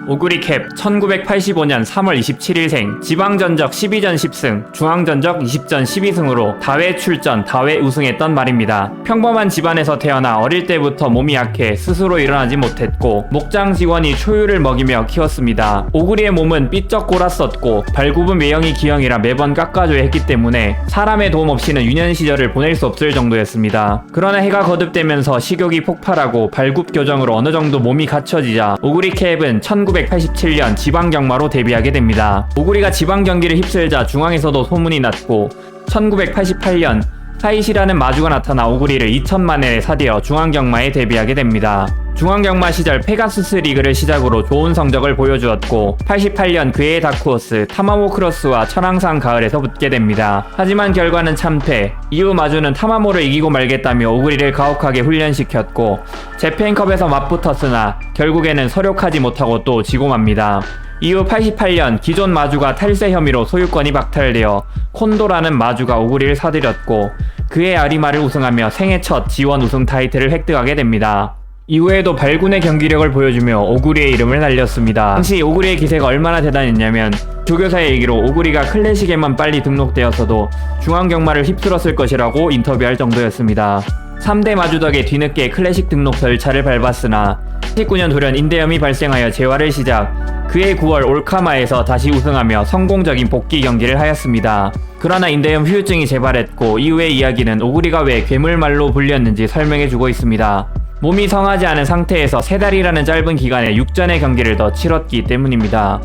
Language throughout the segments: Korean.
오구리캡 1985년 3월 27일생, 지방전적 12전 10승, 중앙전적 20전 12승으로 다회 출전, 다회 우승했던 말입니다. 평범한 집안에서 태어나 어릴 때부터 몸이 약해 스스로 일어나지 못했고 목장 직원이 초유를 먹이며 키웠습니다. 오구리의 몸은 삐쩍 골았었고 발굽은 외형이 기형이라 매번 깎아줘야 했기 때문에 사람의 도움 없이는 유년 시절을 보낼 수 없을 정도였습니다. 그러나 해가 거듭되면서 식욕이 폭발하고 발굽 교정으로 어느 정도 몸이 갖춰지자 오구리캡은 1987년 지방경마로 데뷔하게 됩니다. 오구리가 지방경기를 휩쓸자 중앙에서도 소문이 났고 1988년 사이시라는 마주가 나타나 오구리를 2천만원에 사들여 중앙경마에 데뷔하게 됩니다. 중앙경마 시절 페가수스 리그를 시작으로 좋은 성적을 보여주었고 88년 그의 다크호스 타마모 크로스와 천왕산 가을에서 붙게 됩니다. 하지만 결과는 참패. 이후 마주는 타마모를 이기고 말겠다며 오구리를 가혹하게 훈련시켰고 재팬컵에서 맞붙었으나 결국에는 서력하지 못하고 또 지고 맙니다. 이후 88년 기존 마주가 탈세 혐의로 소유권이 박탈되어 콘도라는 마주가 오구리를 사들였고 그의 아리마를 우승하며 생애 첫 G1 우승 타이틀을 획득하게 됩니다. 이후에도 발군의 경기력을 보여주며 오구리의 이름을 날렸습니다. 당시 오구리의 기세가 얼마나 대단했냐면 조교사의 얘기로 오구리가 클래식에만 빨리 등록되었어도 중앙경마를 휩쓸었을 것이라고 인터뷰할 정도였습니다. 3대 마주 덕에 뒤늦게 클래식 등록 절차를 밟았으나 19년 돌연 인대염이 발생하여 재활을 시작, 그해 9월 올카마에서 다시 우승하며 성공적인 복귀 경기를 하였습니다. 그러나 인대염 후유증이 재발했고 이후의 이야기는 오구리가 왜 괴물말로 불렸는지 설명해주고 있습니다. 몸이 성하지 않은 상태에서 3달이라는 짧은 기간에 6전의 경기를 더 치렀기 때문입니다.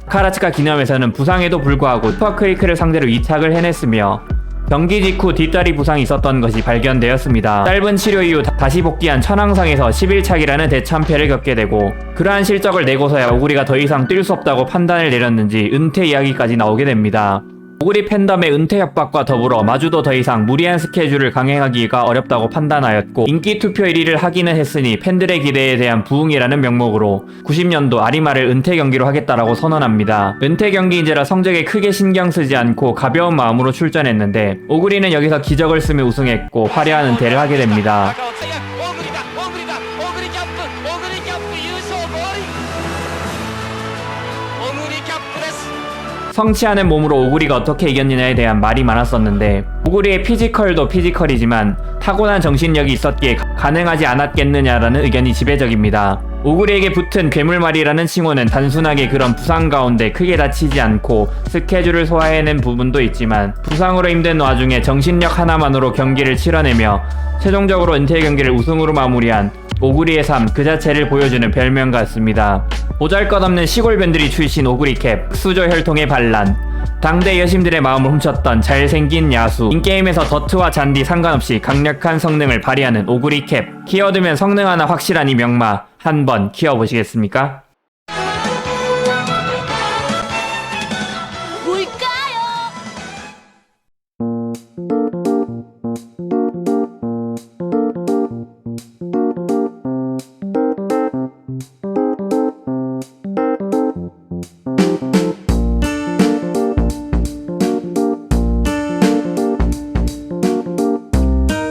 카라츠카 기념에서는 부상에도 불구하고 슈퍼크웨이크를 상대로 2착을 해냈으며 경기 직후 뒷다리 부상이 있었던 것이 발견되었습니다. 짧은 치료 이후 다시 복귀한 천왕상에서 11착이라는 대참패를 겪게 되고 그러한 실적을 내고서야 오구리가 더 이상 뛸 수 없다고 판단을 내렸는지 은퇴 이야기까지 나오게 됩니다. 오구리 팬덤의 은퇴 협박과 더불어 마주도 더 이상 무리한 스케줄을 강행하기가 어렵다고 판단하였고 인기 투표 1위를 하기는 했으니 팬들의 기대에 대한 부응이라는 명목으로 90년도 아리마를 은퇴 경기로 하겠다라고 선언합니다. 은퇴 경기인지라 성적에 크게 신경 쓰지 않고 가벼운 마음으로 출전했는데 오구리는 여기서 기적을 쓰며 우승했고 화려한 은퇴를 하게 됩니다. 성취하는 몸으로 오구리가 어떻게 이겼느냐에 대한 말이 많았었는데 오구리의 피지컬도 피지컬이지만 타고난 정신력이 있었기에 가능하지 않았겠느냐라는 의견이 지배적입니다. 오구리에게 붙은 괴물말이라는 칭호는 단순하게 그런 부상 가운데 크게 다치지 않고 스케줄을 소화해낸 부분도 있지만 부상으로 힘든 와중에 정신력 하나만으로 경기를 치러내며 최종적으로 은퇴 경기를 우승으로 마무리한 오구리의 삶 그 자체를 보여주는 별명 같습니다. 보잘것없는 시골 밴드리 출신 오구리캡, 수조 혈통의 반란, 당대 여심들의 마음을 훔쳤던 잘생긴 야수, 인게임에서 더트와 잔디 상관없이 강력한 성능을 발휘하는 오구리캡. 키워두면 성능 하나 확실한 이 명마 한번 키워보시겠습니까?